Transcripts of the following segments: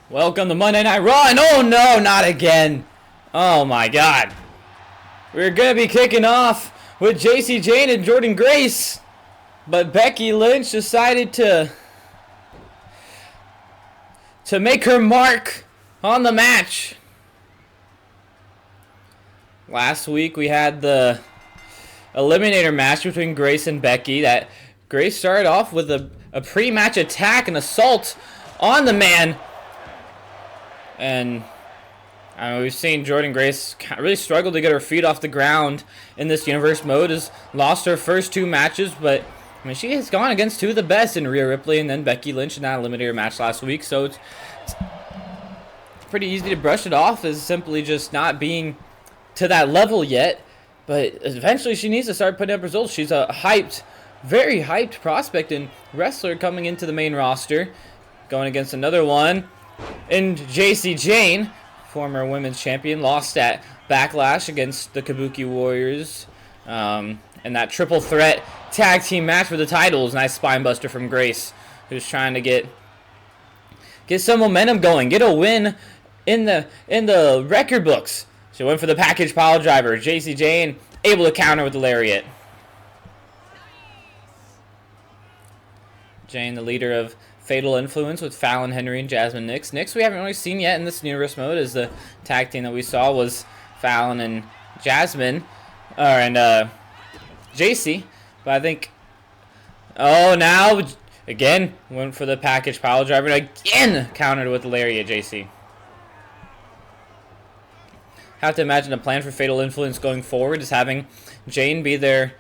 Welcome to Monday Night Raw, and oh no, not again. Oh my god. We're gonna be kicking off with Jacy Jayne and Jordynne Grace, but Becky Lynch decided to make her mark on the match. Last week we had the Eliminator match between Grace and Becky. That Grace started off with a pre-match attack and assault on the man. And we've seen Jordynne Grace really struggle to get her feet off the ground in this universe mode. Has lost her first two matches, but I mean, she has gone against two of the best in Rhea Ripley and then Becky Lynch in that Eliminator match last week. So it's pretty easy to brush it off as simply just not being to that level yet. But eventually she needs to start putting up results. She's a very hyped prospect and wrestler coming into the main roster, going against another one. And Jacy Jayne, former women's champion, lost at Backlash against the Kabuki Warriors in that triple threat tag team match for the titles. Nice spine buster from Grace, who's trying to get some momentum going, get a win in the record books. She went for the package pile driver. Jacy Jayne able to counter with the lariat. Jayne, the leader of Fatal Influence with Fallon Henry and Jasmine Nix. Nix we haven't really seen yet in this universe mode, as the tag team that we saw was Fallon and Jasmine, and Jacy. But I think, now again went for the package pile driver and again countered with the lariat. Jacy. Have to imagine a plan for Fatal Influence going forward is having Jayne be their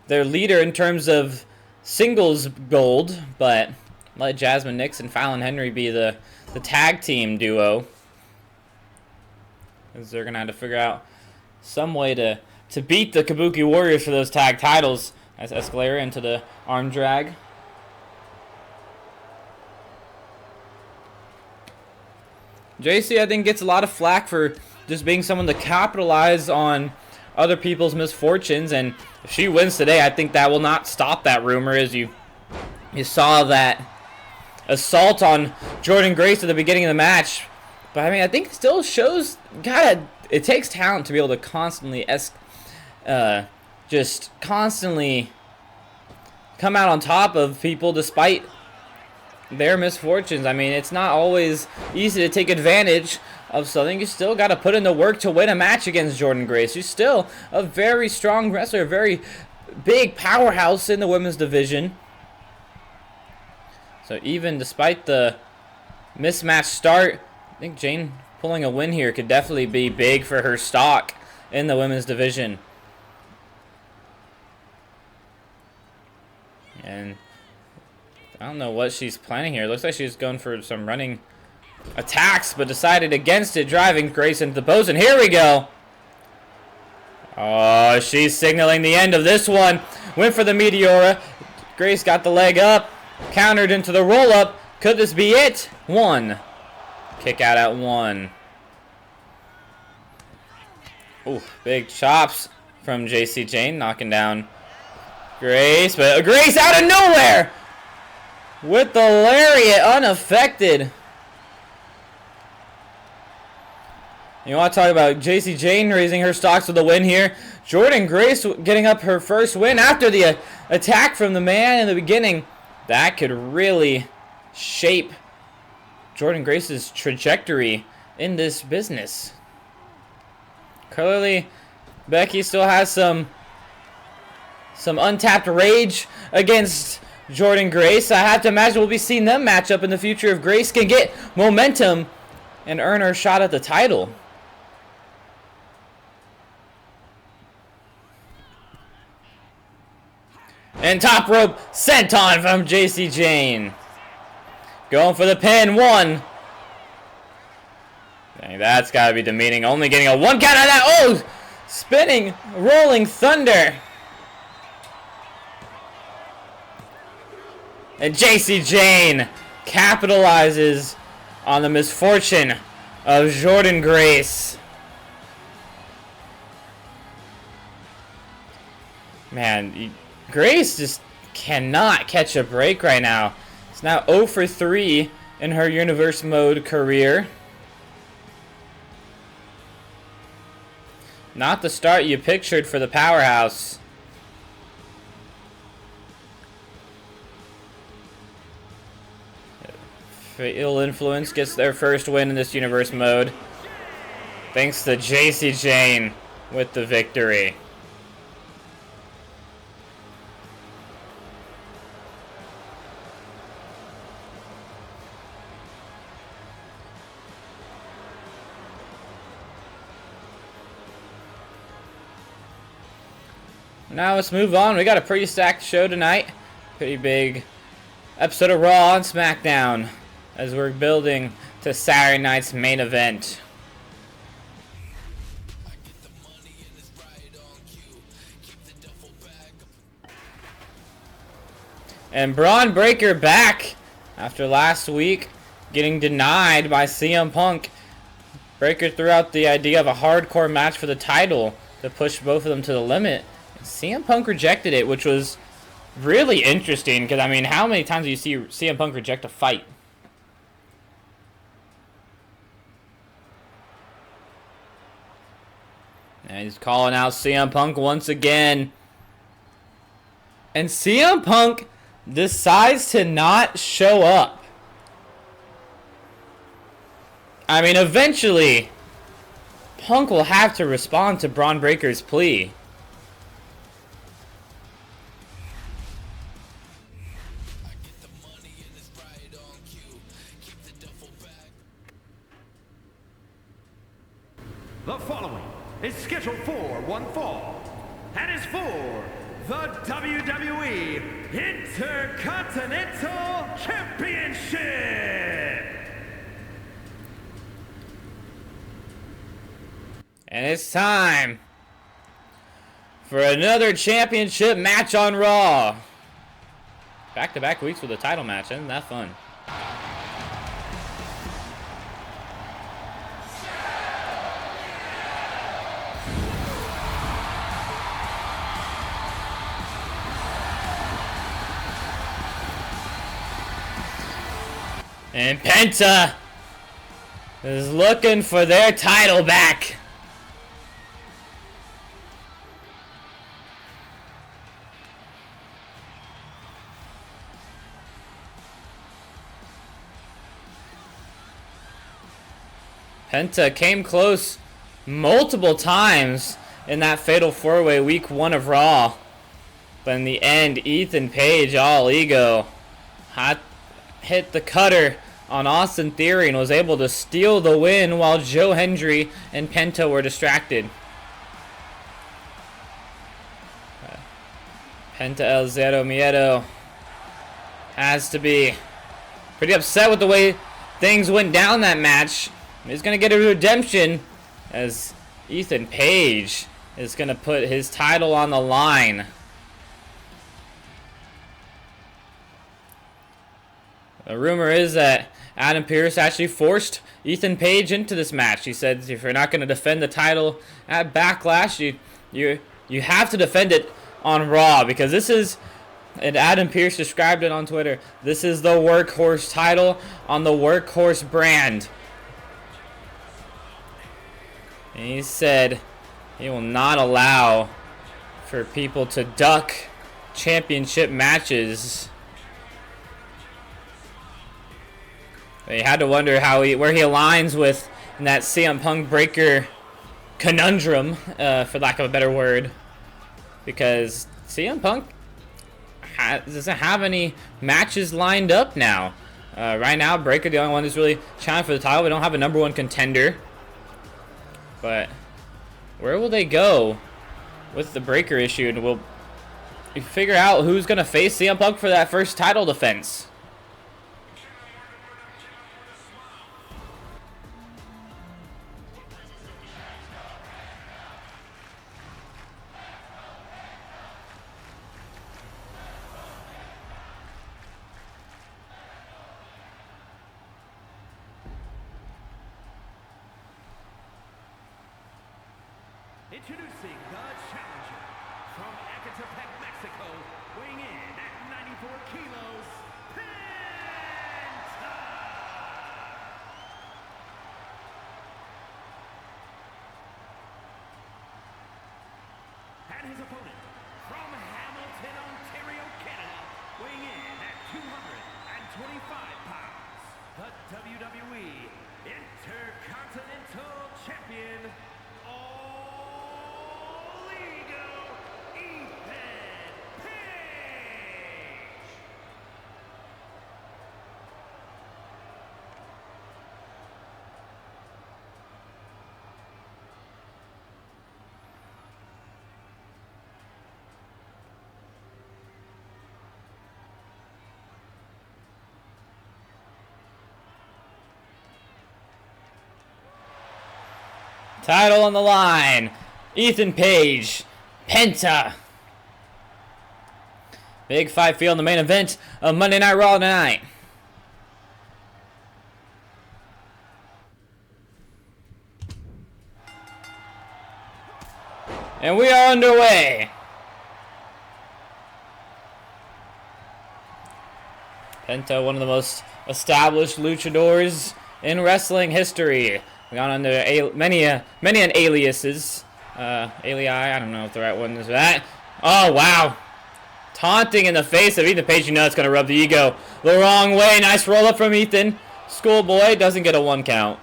leader in terms of singles gold, but let Jasmine Nix and Fallon Henry be the tag team duo, as they're gonna have to figure out some way to beat the Kabuki Warriors for those tag titles. As Escalera into the arm drag. Jacy, I think, gets a lot of flack for just being someone to capitalize on other people's misfortunes, and if she wins today, I think that will not stop that rumor, as you saw that assault on Jordynne Grace at the beginning of the match. But I mean, I think it still shows it takes talent to be able to constantly just constantly come out on top of people despite their misfortunes. I mean, it's not always easy to take advantage of something. You still got to put in the work to win a match against Jordynne Grace. She's still a very strong wrestler, a very big powerhouse in the women's division. So even despite the mismatched start, I think Jayne pulling a win here could definitely be big for her stock in the women's division. And I don't know what she's planning here. It looks like she's going for some running attacks, but decided against it, driving Grace into the post. And here we go. Oh, she's signaling the end of this one. Went for the Meteora. Grace got the leg up. Countered into the roll-up. Could this be it? One. Kick out at one. Ooh, big chops from Jacy Jayne, knocking down Grace. But Grace out of nowhere with the lariat, unaffected. You want to talk about Jacy Jayne raising her stocks with a win here. Jordynne Grace getting up her first win after the attack from the man in the beginning. That could really shape Jordynne Grace's trajectory in this business. Clearly, Becky still has some untapped rage against Jordynne Grace. I have to imagine we'll be seeing them match up in the future if Grace can get momentum and earn her shot at the title. And top rope senton from Jacy Jayne. Going for the pin. One. Dang, that's got to be demeaning. Only getting a one count on that. Oh! Spinning, rolling thunder. And Jacy Jayne capitalizes on the misfortune of Jordynne Grace. Man, Grace just cannot catch a break right now. It's now 0 for 3 in her Universe Mode career. Not the start you pictured for the powerhouse. Fatal Influence gets their first win in this Universe Mode, thanks to JC Jane with the victory. Now let's move on. We got a pretty stacked show tonight. Pretty big episode of Raw and SmackDown as we're building to Saturday night's main event. And Braun Breaker back after last week getting denied by CM Punk. Breaker threw out the idea of a hardcore match for the title to push both of them to the limit. CM Punk rejected it, which was really interesting because, I mean, how many times do you see CM Punk reject a fight? And he's calling out CM Punk once again. And CM Punk decides to not show up. I mean, eventually, Punk will have to respond to Braun Breaker's plea. The following is scheduled for one fall and is for the WWE Intercontinental Championship. And it's time for another championship match on Raw. Back-to-back weeks with a title match. Isn't that fun? And Penta is looking for their title back. Penta came close multiple times in that Fatal 4-Way Week 1 of Raw. But in the end, Ethan Page, all ego, hit the cutter on Austin Theory and was able to steal the win while Joe Hendry and Penta were distracted. Penta El Zero Miedo has to be pretty upset with the way things went down that match. He's going to get a redemption as Ethan Page is going to put his title on the line. The rumor is that Adam Pearce actually forced Ethan Page into this match. He said, if you're not going to defend the title at Backlash, you have to defend it on Raw, because this is, and Adam Pearce described it on Twitter, this is the workhorse title on the workhorse brand. And he said he will not allow for people to duck championship matches. You had to wonder where he aligns with in that CM Punk Breaker conundrum, for lack of a better word, because CM Punk doesn't have any matches lined up now. Right now, Breaker, the only one who's really challenging for the title. We don't have a #1 contender, but where will they go with the Breaker issue? And we'll figure out who's going to face CM Punk for that first title defense. Introducing the challenger from Ecatepec, Mexico, weighing in at 94 kilos, Penta! pounds, the WWE Intercontinental Champion, All Ego, Ethan Page. Title on the line. Ethan Page, Penta. Big fight field in the main event of Monday Night Raw tonight. And we are underway. Penta, one of the most established luchadors in wrestling history. Gone under many an aliases. Alii, I don't know if the right one is that. Oh, wow. Taunting in the face of Ethan Page. You know it's going to rub the ego the wrong way. Nice roll up from Ethan. Schoolboy doesn't get a 1 count.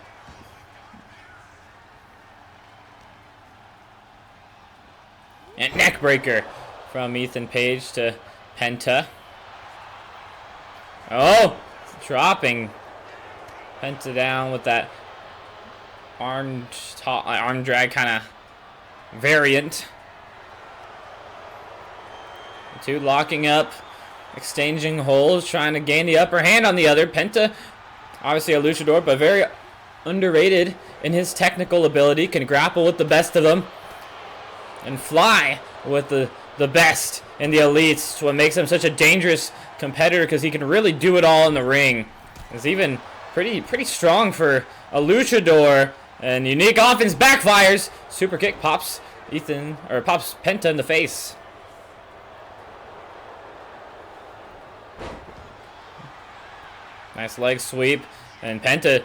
And neck breaker from Ethan Page to Penta. Oh, dropping Penta down with that arm drag kind of variant. The two locking up, exchanging holds, trying to gain the upper hand on the other. Penta, obviously a luchador, but very underrated in his technical ability. Can grapple with the best of them and fly with the best in the elites. It's what makes him such a dangerous competitor, because he can really do it all in the ring. He's even pretty strong for a luchador. And unique offense backfires. Super kick pops Penta in the face. Nice leg sweep. And Penta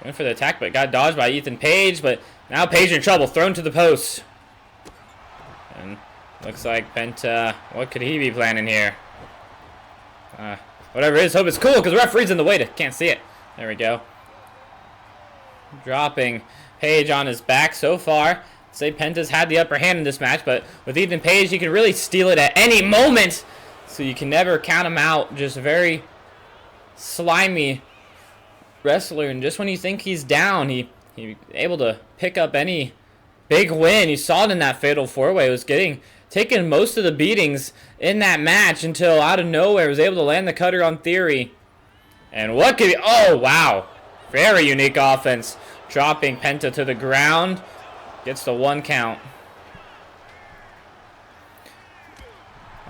went for the attack, but got dodged by Ethan Page. But now Page in trouble, thrown to the post. And looks like Penta, what could he be planning here? Whatever it is, hope it's cool, because the referee's in the way. Can't see it. There we go. Dropping Page on his back so far. Say Penta's had the upper hand in this match, but with Ethan Page, he can really steal it at any moment. So you can never count him out. Just a very slimy wrestler. And just when you think he's down, he able to pick up any big win. You saw it in that fatal 4-way. Was taking most of the beatings in that match until out of nowhere was able to land the cutter on Theory. And what could he... Oh, wow. Very unique offense. Dropping Penta to the ground. Gets the 1 count.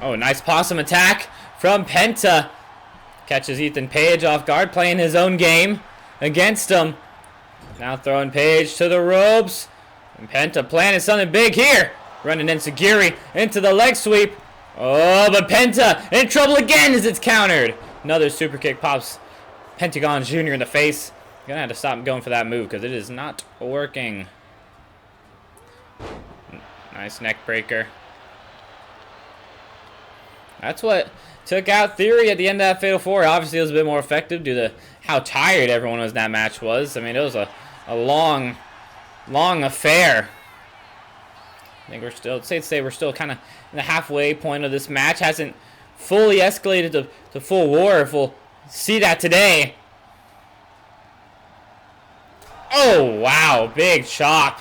Oh, nice possum attack from Penta. Catches Ethan Page off guard, playing his own game against him. Now throwing Page to the ropes. And Penta planning something big here. Running Enziguri into the leg sweep. Oh, but Penta in trouble again as it's countered. Another super kick pops Pentagon Jr. in the face. You're going to have to stop going for that move because it is not working. Nice neck breaker. That's what took out Theory at the end of that Fatal 4. Obviously, it was a bit more effective due to how tired everyone was in that match was. I mean, it was a long affair. I think we're still kind of in the halfway point of this match. Hasn't fully escalated to full war. If we'll see that today. Oh, wow. Big chop.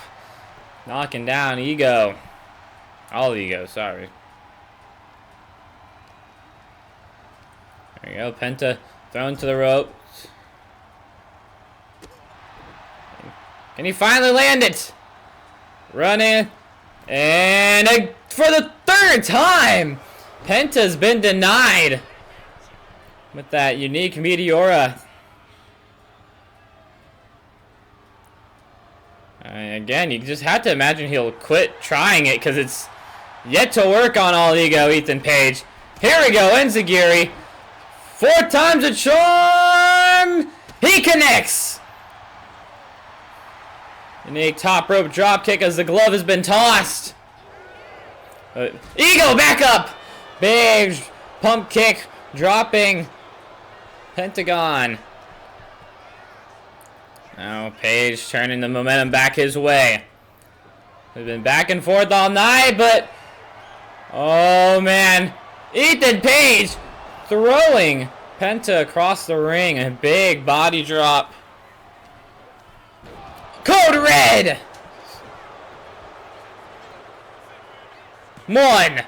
Knocking down Ego. All Ego, sorry. There you go. Penta thrown to the ropes. Can he finally land it? Running. And for the 3rd time, Penta's been denied with that unique Meteora. Again, you just have to imagine he'll quit trying it because it's yet to work on All Ego Ethan Page. Here we go, Enziguri. 4 times a charm. He connects. Unique top rope drop kick as the glove has been tossed. Ego back up. Big pump kick dropping Pentagon. Now Page turning the momentum back his way. We've been back and forth all night, but oh man, Ethan Page throwing Penta across the ring. A big body drop. Code Red. 1,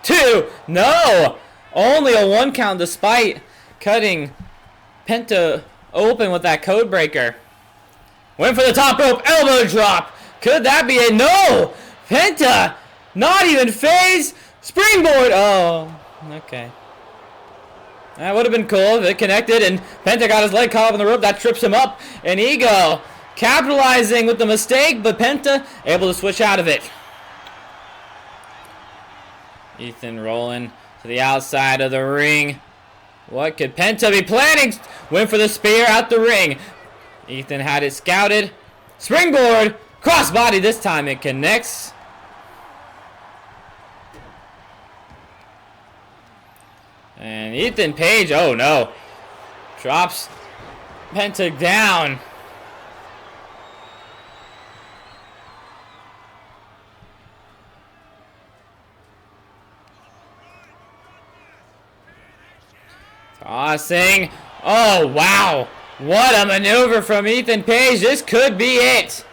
2, no! Only a 1 count despite cutting Penta open with that code breaker. Went for the top rope, elbow drop. Could that be it? No! Penta, not even phase. Springboard. Oh, okay. That would have been cool if it connected and Penta got his leg caught up on the rope. That trips him up. And Ego capitalizing with the mistake, but Penta able to switch out of it. Ethan rolling to the outside of the ring. What could Penta be planning? Went for the spear out the ring. Ethan had it scouted. Springboard. Crossbody this time. It connects. And Ethan Page, oh no. Drops Penta down. Tossing. Oh, wow. What a maneuver from Ethan Page. This could be it.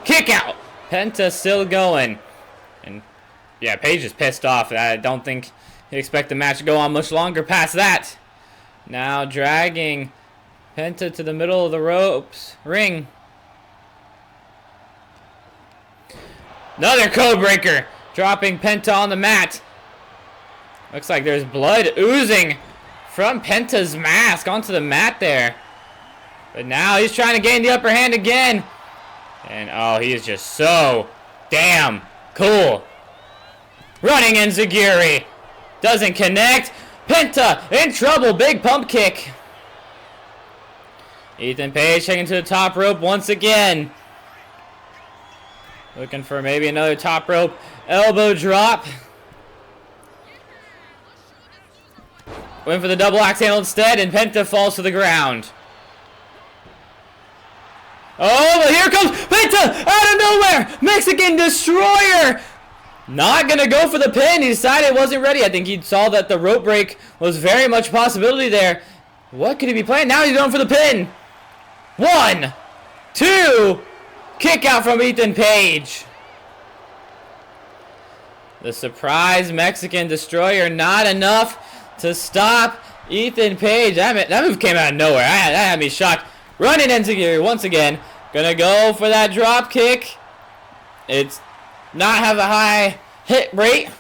Kick out. Penta still going. And yeah, Page is pissed off. I don't think he'd expect the match to go on much longer past that. Now dragging Penta to the middle of the ropes. Ring. Another code breaker. Dropping Penta on the mat. Looks like there's blood oozing from Penta's mask onto the mat there. But now he's trying to gain the upper hand again. And oh, he is just so damn cool. Running enziguri. Doesn't connect. Penta in trouble. Big pump kick. Ethan Page taking to the top rope once again. Looking for maybe another top rope elbow drop. Went for the double axe handle instead, and Penta falls to the ground. Oh, but here comes Penta out of nowhere! Mexican Destroyer! Not gonna go for the pin. He decided it wasn't ready. I think he saw that the rope break was very much a possibility there. What could he be playing? Now he's going for the pin. 1, 2, kick out from Ethan Page. The surprise Mexican Destroyer, not enough to stop Ethan Page. That move came out of nowhere. That had me shocked. Running enziguri once again. Gonna go for that drop kick. It's not have a high hit rate.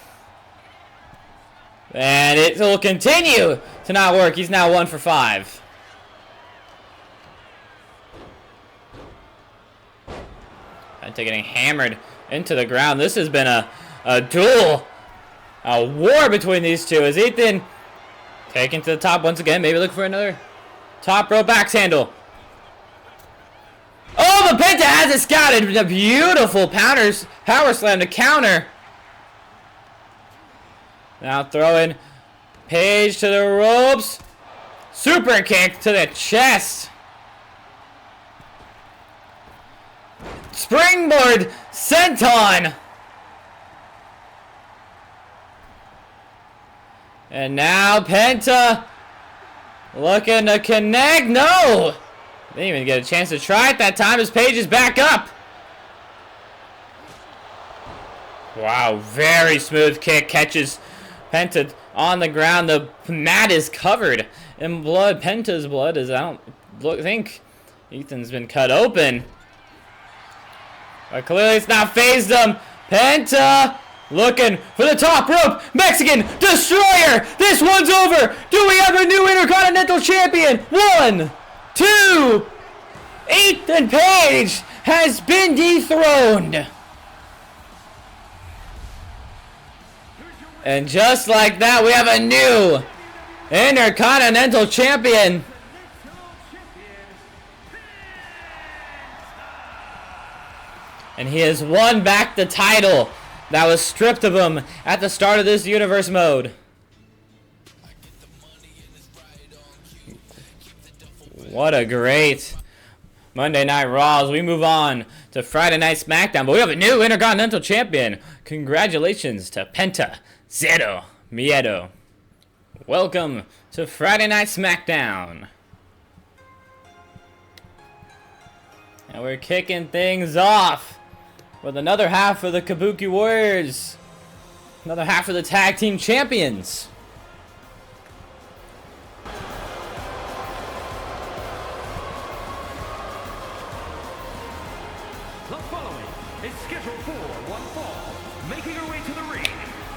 And it will continue to not work. He's now 1 for 5. Penta getting hammered into the ground. This has been a duel. A war between these two. As Ethan taken to the top once again. Maybe look for another top rope axe handle. Oh, but Penta has it scouted. A beautiful power slam to counter. Now throwing Page to the ropes. Super kick to the chest. Springboard senton. And now Penta looking to connect. No! Didn't even get a chance to try it that time as Page is back up. Wow, very smooth kick. Catches Penta on the ground. The mat is covered in blood. Penta's blood is, I don't think Ethan's been cut open. But clearly it's not phased him. Penta looking for the top rope. Mexican Destroyer. This one's over. Do we have a new Intercontinental Champion? 1, 2. Ethan Page has been dethroned. And just like that, we have a new Intercontinental Champion. And he has won back the title that was stripped of him at the start of this universe mode. What a great Monday Night Raw as we move on to Friday Night SmackDown. But we have a new Intercontinental Champion. Congratulations to Penta, CERO, MIEDO. Welcome to Friday Night SmackDown. And we're kicking things off with another half of the Kabuki Warriors. Another half of the Tag Team Champions. The following is scheduled for one fall, making her way to the ring,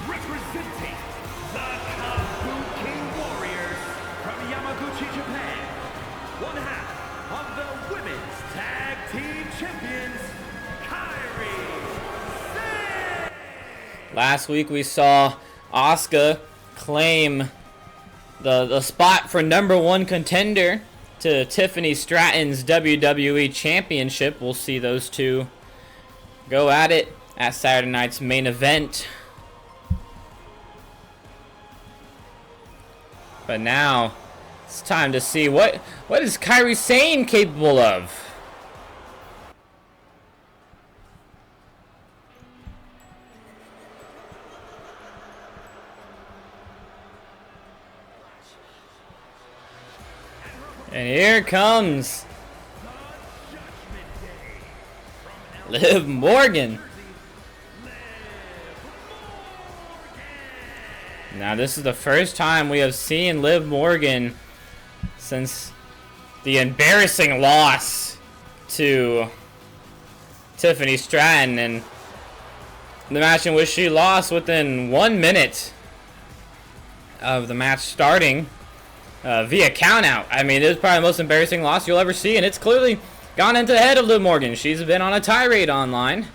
representing the Kabuki Warriors from Yamaguchi, Japan. One half of the Women's Tag Team Champions, Kairi Sane. Last week we saw Asuka claim the spot for #1 contender to Tiffany Stratton's WWE Championship. We'll see those two go at it at Saturday night's main event. But now it's time to see what is Kairi Sane capable of. And here comes Liv Morgan. Now this is the first time we have seen Liv Morgan since the embarrassing loss to Tiffany Stratton, and the match in which she lost within 1 minute of the match starting. Via countout. I mean, this is probably the most embarrassing loss you'll ever see, and it's clearly gone into the head of Liv Morgan. She's been on a tirade online,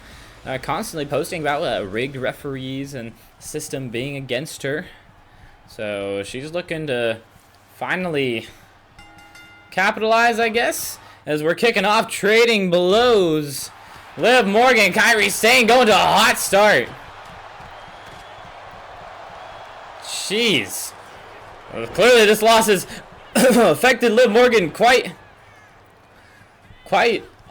constantly posting about rigged referees and system being against her. So she's looking to finally capitalize, I guess, as we're kicking off Trading Blows. Liv Morgan, Kairi Sane going to a hot start. Jeez. Well, clearly this loss has affected Liv Morgan quite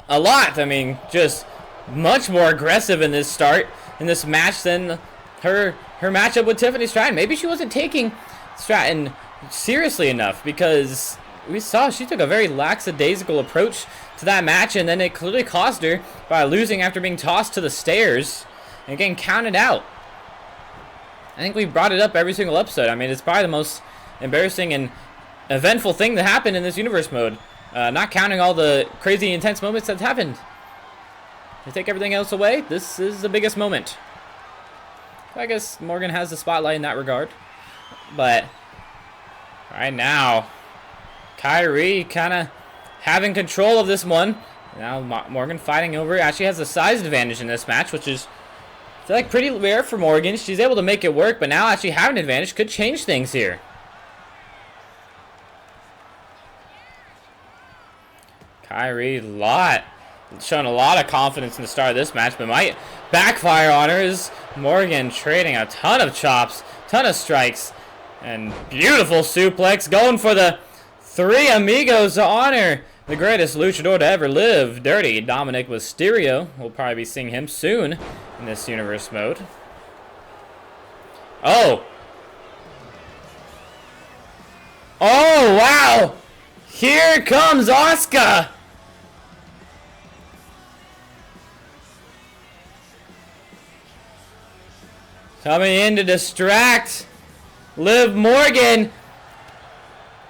a lot. I mean, just much more aggressive in this start, in this match, than her matchup with Tiffany Stratton. Maybe she wasn't taking Stratton seriously enough, because we saw she took a very lackadaisical approach to that match, and then it clearly cost her by losing after being tossed to the stairs and getting counted out. I think we brought it up every single episode. I mean, it's probably the most embarrassing and eventful thing that happened in this universe mode, not counting all the crazy intense moments that happened. To take everything else away, this is the biggest moment. I guess Morgan has the spotlight in that regard, but right now Kairi kind of having control of this one. Now Morgan fighting over it. Actually has a size advantage in this match, which is, I feel like, pretty rare for Morgan. She's able to make it work, but now actually having an advantage could change things here. Kairi showing a lot of confidence in the start of this match, but might backfire on her as Morgan trading a ton of chops, ton of strikes, and beautiful suplex, going for the three amigos to honor the greatest luchador to ever live, Dirty Dominic Mysterio. We'll probably be seeing him soon in this universe mode. Oh, wow! Here comes Asuka! Coming in to distract Liv Morgan.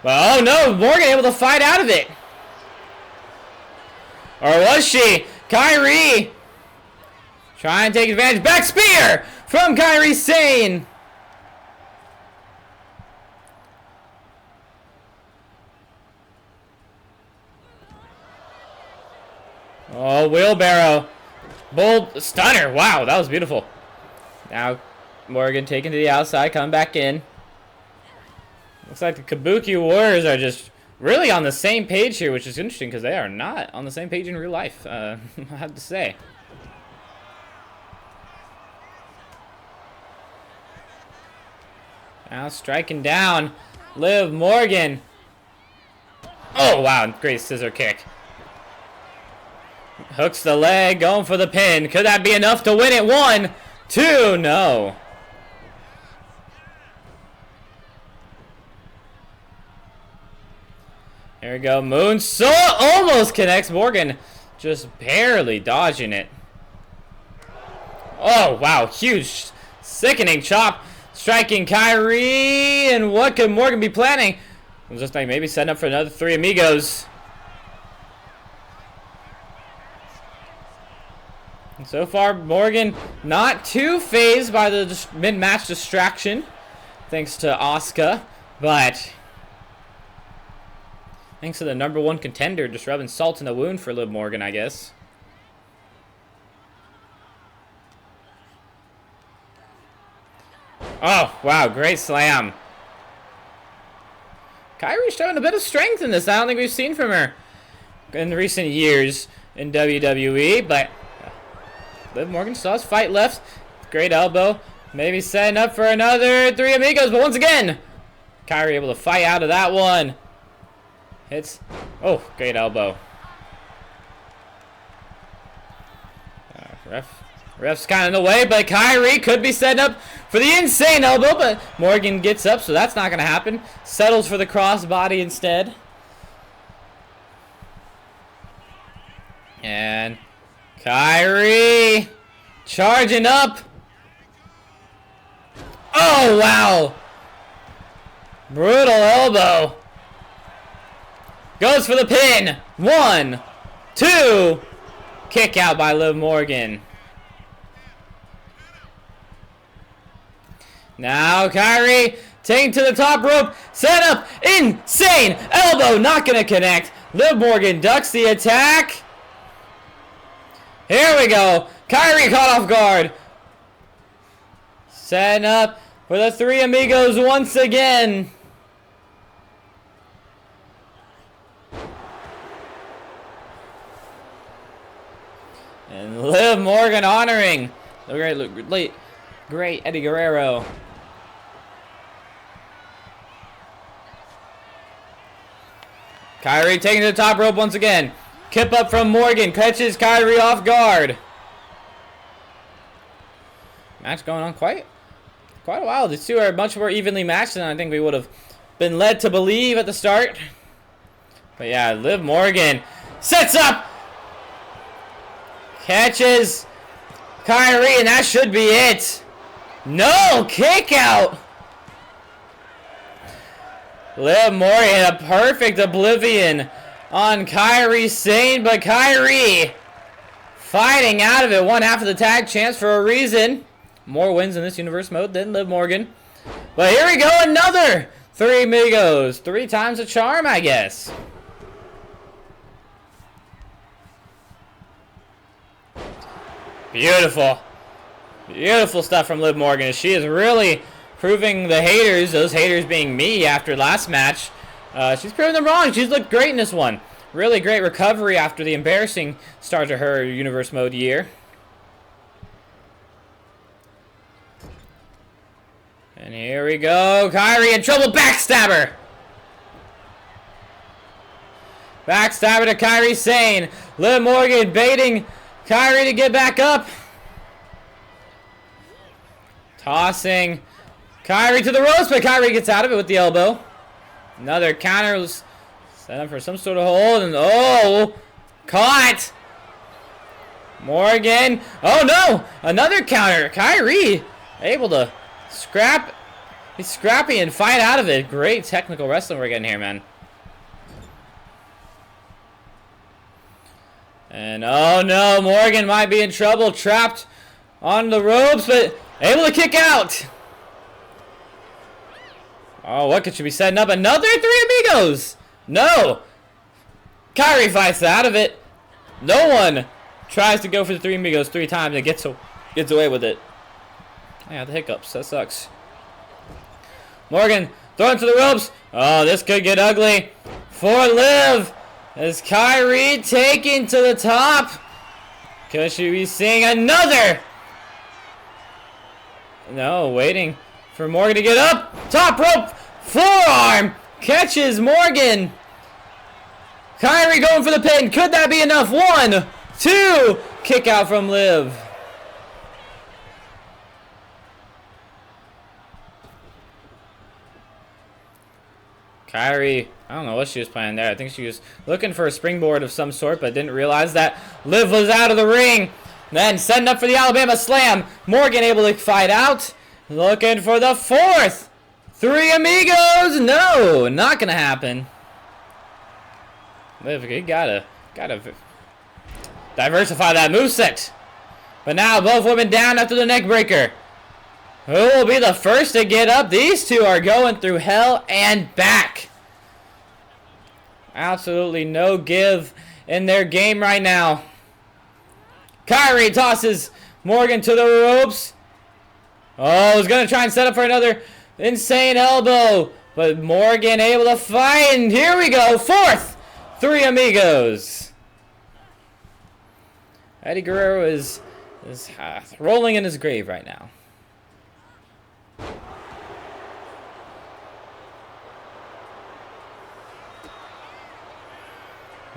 Well, oh no, Morgan able to fight out of it. Or was she? Kairi trying to take advantage. Back spear from Kairi Sane. Oh, wheelbarrow. Bold stunner. Wow, that was beautiful. Now Morgan taken to the outside, coming back in. Looks like the Kabuki Warriors are just really on the same page here, which is interesting because they are not on the same page in real life, I have to say. Now striking down Liv Morgan. Oh, wow. Great scissor kick. Hooks the leg, going for the pin. Could that be enough to win it? 1, 2, no. Here we go. Moonsault almost connects. Morgan just barely dodging it. Oh, wow. Huge, sickening chop. Striking Kyrie. And what could Morgan be planning? It was just like maybe setting up for another 3 amigos. And so far, Morgan not too phased by the mid-match distraction, thanks to Asuka, but thanks to the #1 contender just rubbing salt in the wound for Liv Morgan, I guess. Oh, wow, great slam. Kyrie's showing a bit of strength in this. I don't think we've seen from her in recent years in WWE, but Liv Morgan still has fight left. Great elbow. Maybe setting up for another 3 amigos, but once again, Kyrie able to fight out of that one. Hits. Oh, great elbow. Ref's kind of in the way, but Kyrie could be setting up for the insane elbow, but Morgan gets up, so that's not going to happen. Settles for the crossbody instead. And Kyrie charging up. Oh, wow. Brutal elbow. Goes for the pin. 1, 2. Kick out by Liv Morgan. Now Kyrie taking to the top rope. Set up. Insane elbow. Not going to connect. Liv Morgan ducks the attack. Here we go. Kyrie caught off guard. Setting up for the 3 amigos once again. And Liv Morgan honoring the great Eddie Guerrero. Kyrie taking to the top rope once again. Kip up from Morgan. Catches Kyrie off guard. Match going on quite a while. These two are much more evenly matched than I think we would have been led to believe at the start. But yeah, Liv Morgan sets up. Catches Kyrie, and that should be it. No, kick out. Liv Morgan, a perfect oblivion on Kyrie Sane, but Kyrie fighting out of it. 1/2 of the tag chance for a reason. More wins in this universe mode than Liv Morgan. But here we go, another 3 amigos. 3 times a charm, I guess. Beautiful. Beautiful stuff from Liv Morgan. She is really proving the haters, those haters being me after last match, she's proving them wrong. She's looked great in this one. Really great recovery after the embarrassing start to her universe mode year. And here we go. Kyrie in trouble. Backstabber. Backstabber to Kyrie Sane. Liv Morgan baiting Kyrie to get back up. Tossing Kyrie to the ropes, but Kyrie gets out of it with the elbow. Another counter was set up for some sort of hold, and oh, caught. Morgan. Oh no, another counter. Kyrie able to scrap. He's scrappy and fight out of it. Great technical wrestling we're getting here, man. And oh no, Morgan might be in trouble. Trapped on the ropes, but able to kick out. Oh, what could she be setting up? Another 3 amigos. No. Kyrie fights out of it. No one tries to go for the 3 amigos 3 times and gets away with it. Yeah, the hiccups. That sucks. Morgan thrown to the ropes. Oh, this could get ugly for Liv. As Kyrie taken to the top. Could she be seeing another? No, waiting for Morgan to get up. Top rope. Forearm. Catches Morgan. Kyrie going for the pin. Could that be enough? 1, 2. Kick out from Liv. Kyrie, I don't know what she was planning there. I think she was looking for a springboard of some sort, but didn't realize that Liv was out of the ring. Then setting up for the Alabama Slam. Morgan able to fight out. Looking for the 4th. 3 amigos. No, not going to happen. Liv, you gotta diversify that moveset. But now both women down after the neck breaker. Who will be the first to get up? These two are going through hell and back. Absolutely no give in their game right now. Kyrie tosses Morgan to the ropes. Oh, he's going to try and set up for another insane elbow. But Morgan able to fight. And here we go. 4th. 3 amigos. Eddie Guerrero is rolling in his grave right now.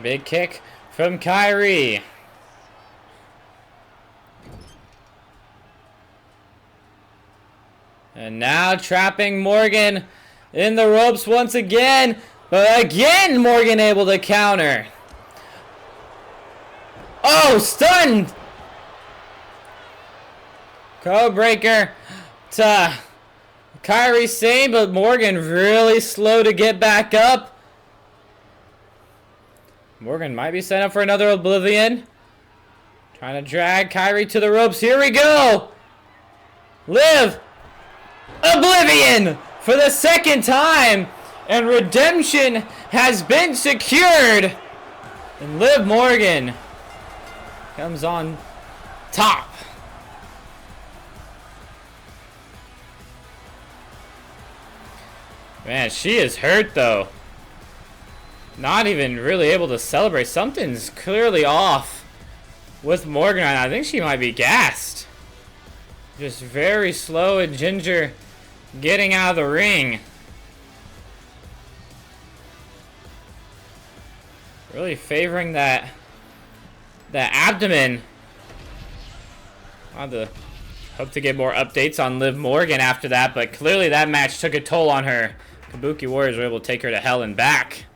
Big kick from Kyrie. And now trapping Morgan in the ropes once again. But again, Morgan able to counter. Oh, stunned. Code breaker to Kyrie Sane, but Morgan really slow to get back up. Morgan might be set up for another Oblivion. Trying to drag Kyrie to the ropes. Here we go. Liv. Oblivion for the 2nd time. And redemption has been secured. And Liv Morgan comes on top. Man, she is hurt though. Not even really able to celebrate. Something's clearly off with Morgan. I think she might be gassed. Just very slow and ginger getting out of the ring. Really favoring that abdomen. I'll have to hope to get more updates on Liv Morgan after that, but clearly that match took a toll on her. Kabuki Warriors were able to take her to hell and back.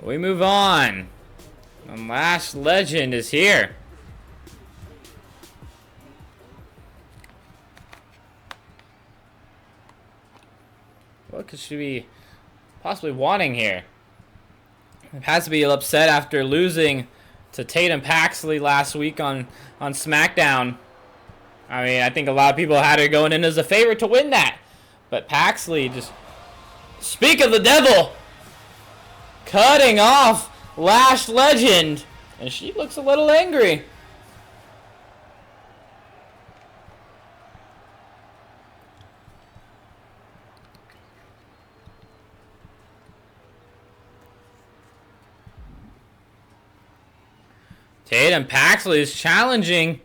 We move on. And Lash Legend is here. What could she be possibly wanting here? It has to be upset after losing to Tatum Paxley last week on SmackDown. I mean, I think a lot of people had her going in as a favorite to win that. But Paxley just... Speak of the devil! Cutting off Lash Legend. And she looks a little angry. Tatum Paxley is challenging.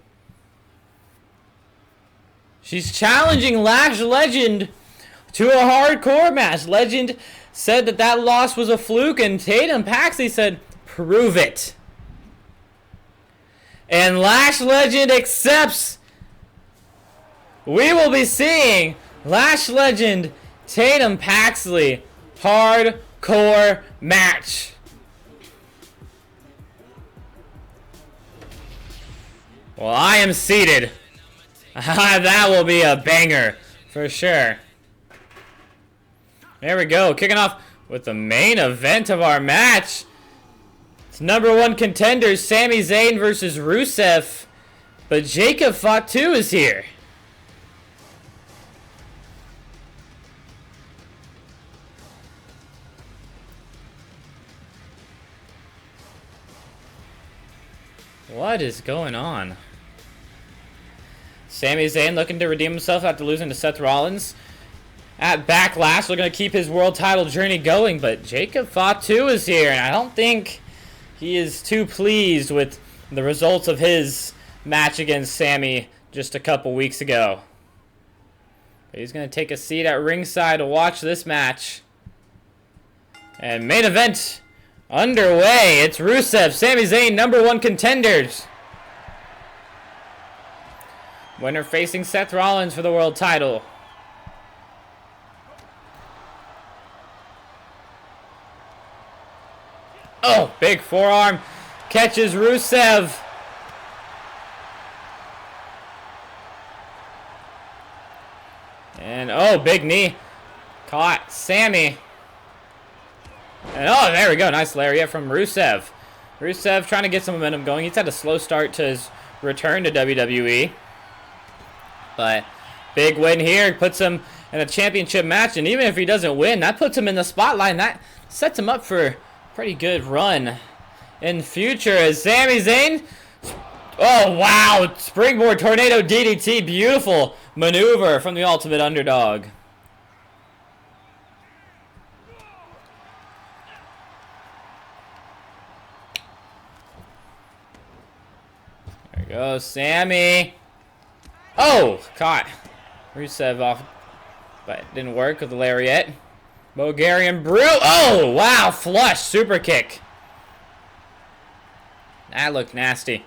She's challenging Lash Legend to a hardcore match. Legend said that loss was a fluke, and Tatum Paxley said, prove it. And Lash Legend accepts. We will be seeing Lash Legend, Tatum Paxley, hardcore match. Well, I am seated. That will be a banger for sure. There we go. Kicking off with the main event of our match. It's #1 contenders Sami Zayn versus Rusev. But Jacob Fatu is here. What is going on? Sami Zayn looking to redeem himself after losing to Seth Rollins. At Backlash, looking to keep his world title journey going, but Jacob Fatu is here, and I don't think he is too pleased with the results of his match against Sami just a couple weeks ago. He's going to take a seat at ringside to watch this match. And main event underway. It's Rusev, Sami Zayn, #1 contenders. Winner facing Seth Rollins for the world title. Oh, big forearm. Catches Rusev. And, oh, big knee. Caught Sami. And, oh, there we go. Nice lariat from Rusev. Rusev trying to get some momentum going. He's had a slow start to his return to WWE. But big win here. Puts him in a championship match. And even if he doesn't win, that puts him in the spotlight. And that sets him up for a pretty good run in future. As Sami Zayn... Oh, wow. Springboard Tornado DDT. Beautiful maneuver from the Ultimate Underdog. There goes Sami. Oh, caught Rusev off, but it didn't work with the lariat. Bulgarian Brew. Oh, wow. Flush. Super kick. That looked nasty.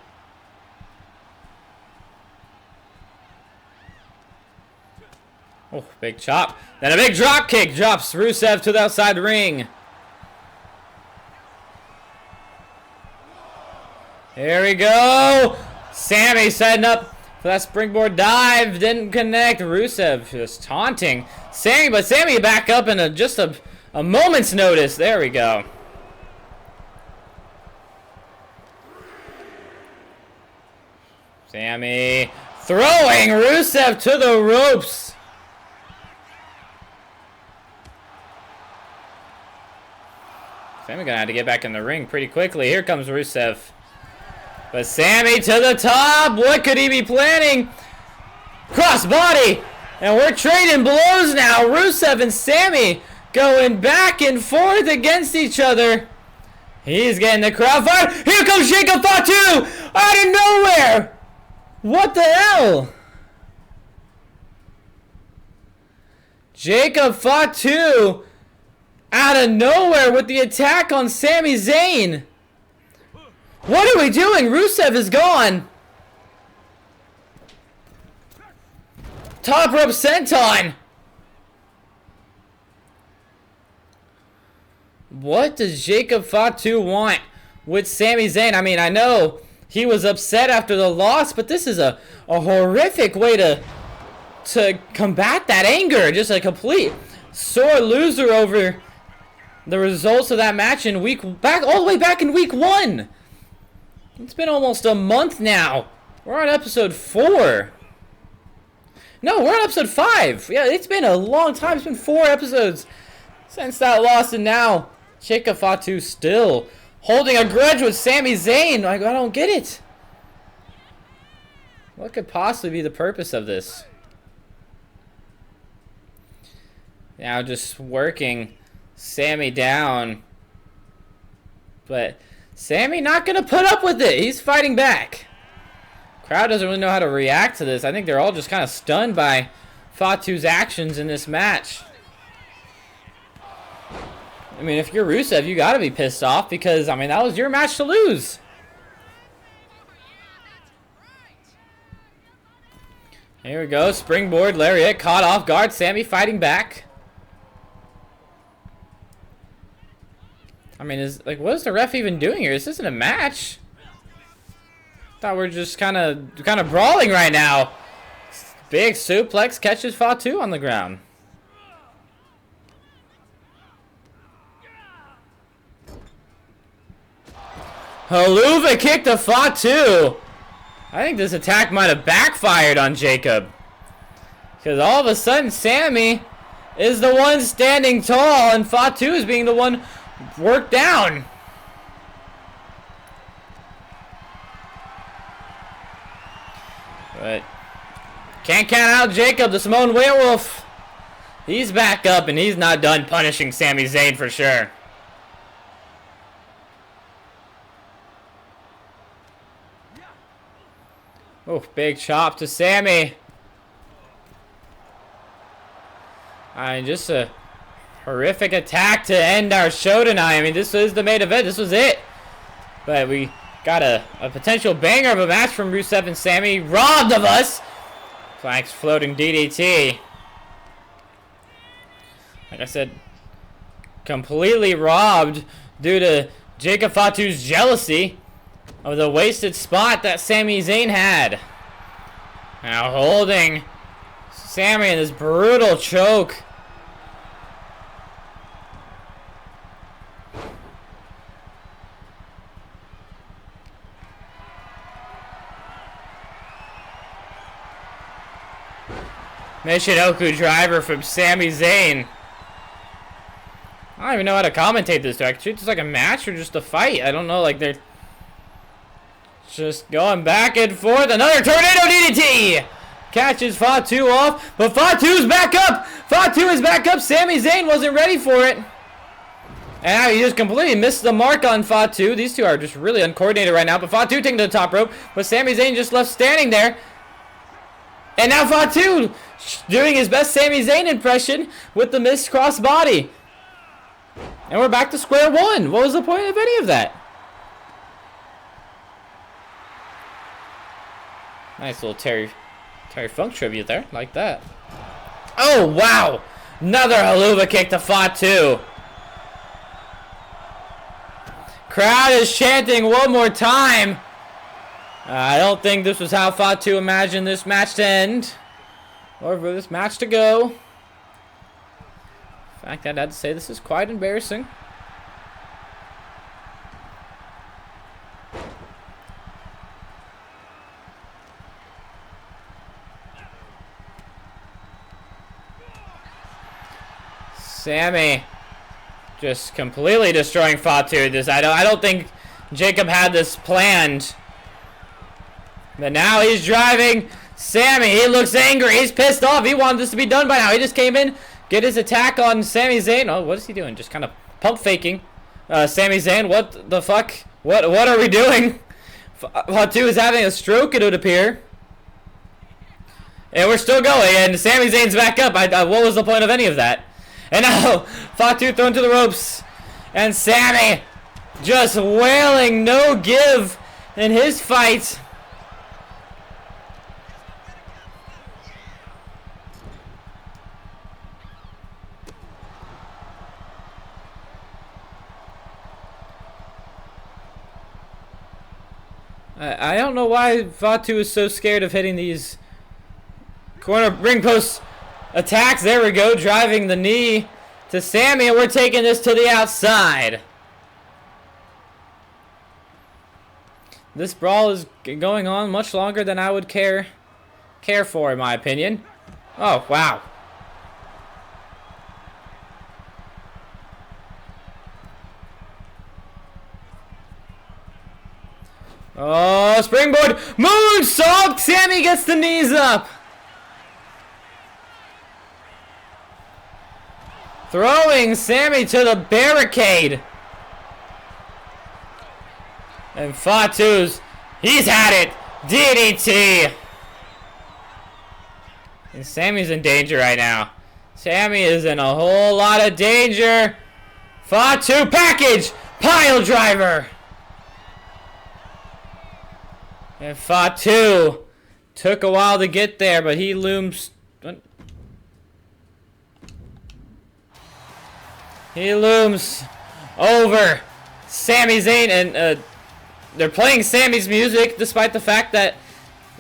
Oh, big chop. Then a big drop kick drops Rusev to the outside ring. Here we go. Sami setting up for that springboard dive. Didn't connect. Rusev just taunting Sami, but Sami back up in just a moment's notice. There we go. Sami throwing Rusev to the ropes. Sami gonna have to get back in the ring pretty quickly. Here comes Rusev. But Sami to the top. What could he be planning? Crossbody. And we're trading blows now. Rusev and Sami going back and forth against each other. He's getting the crowd fired. Here comes Jacob Fatu out of nowhere. What the hell? Jacob Fatu out of nowhere with the attack on Sami Zayn. What are we doing? Rusev is gone. Top rope senton. What does Jacob Fatu want with Sami Zayn? I mean, I know he was upset after the loss, but this is a horrific way to combat that anger. Just a complete sore loser over the results of that match in all the way back in week 1. It's been almost a month now. We're on episode 4. No, we're on episode 5. Yeah, it's been a long time. It's been 4 episodes since that loss, and now Jacob Fatu still holding a grudge with Sami Zayn. Like, I don't get it. What could possibly be the purpose of this? Now just working Sami down. But Sami not going to put up with it. He's fighting back. Crowd doesn't really know how to react to this. I think they're all just kind of stunned by Fatu's actions in this match. I mean, if you're Rusev, you got to be pissed off because, I mean, that was your match to lose. Here we go. Springboard lariat caught off guard. Sami fighting back. I mean, what is the ref even doing here? This isn't a match. Thought we're just kind of brawling right now. Big suplex catches Fatu on the ground. Haluva kick to Fatu. I think this attack might have backfired on Jacob. Because all of a sudden, Sami is the one standing tall and Fatu is being the one worked down. But can't count out Jacob, the Samoan Werewolf. He's back up and he's not done punishing Sami Zayn for sure. Oh, big chop to Sami. Just a horrific attack to end our show tonight. I mean, this is the main event. This was it. But we got a potential banger of a match from Rusev and Sammy. Robbed of us. Flank's floating DDT. Like I said, completely robbed due to Jacob Fatu's jealousy of the wasted spot that Sami Zayn had. Now holding Sammy in this brutal choke. Michinoku driver from Sami Zayn. I don't even know how to commentate this. Do I treat this like a match or just a fight? I don't know. Like, they're just going back and forth. Another tornado DDT! Catches Fatu off, but Fatu's back up! Fatu is back up! Sami Zayn wasn't ready for it. And now he just completely missed the mark on Fatu. These two are just really uncoordinated right now, but Fatu taking to the top rope, but Sami Zayn just left standing there. And now Fatu doing his best Sami Zayn impression with the missed crossbody. And we're back to square one. What was the point of any of that? Nice little Terry Funk tribute there. Like that. Oh, wow. Another haluva kick to Fatu. Crowd is chanting one more time. I don't think this was how Fatu imagined this match to end. Or for this match to go. In fact, I'd have to say this is quite embarrassing. Sammy just completely destroying Fatu. I don't think Jacob had this planned. But now he's driving Sammy. He looks angry. He's pissed off. He wanted this to be done by now. He just came in, get his attack on Sami Zayn. Oh, what is he doing? Just kind of pump faking Sami Zayn. What the fuck? What are we doing? Fatu is having a stroke, it would appear. And we're still going. And Sami Zayn's back up. What was the point of any of that? And now Fatu thrown to the ropes. And Sammy just wailing no give in his fight. I don't know why Fatu is so scared of hitting these corner ring post attacks. There we go, driving the knee to Sammy, and we're taking this to the outside. This brawl is going on much longer than I would care for, in my opinion. Oh, wow. Oh, springboard moonsault! Sammy gets the knees up. Throwing Sammy to the barricade. And Fatu's, he's had it. DDT. And Sammy's in danger right now. Sammy is in a whole lot of danger. Fatu package. Pile driver. And Fatu took a while to get there, but he looms. He looms over Sami Zayn, and they're playing Sammy's music, despite the fact that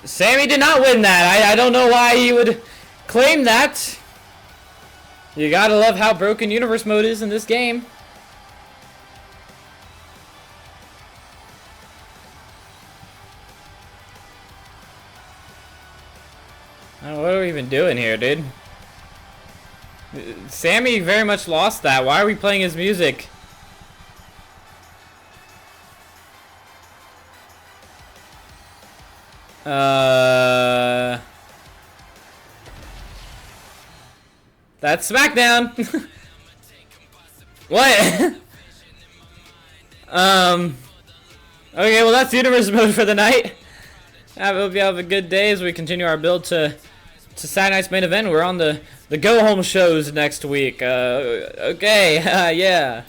Sammy did not win that. I don't know why he would claim that. You gotta love how broken Universe Mode is in this game. What are we even doing here, dude? Sammy very much lost that. Why are we playing his music? That's SmackDown. What? Okay, well that's Universe Mode for the night. I hope you have a good day as we continue our build to to Saturday night's main event. We're on the go home shows next week. Okay, yeah.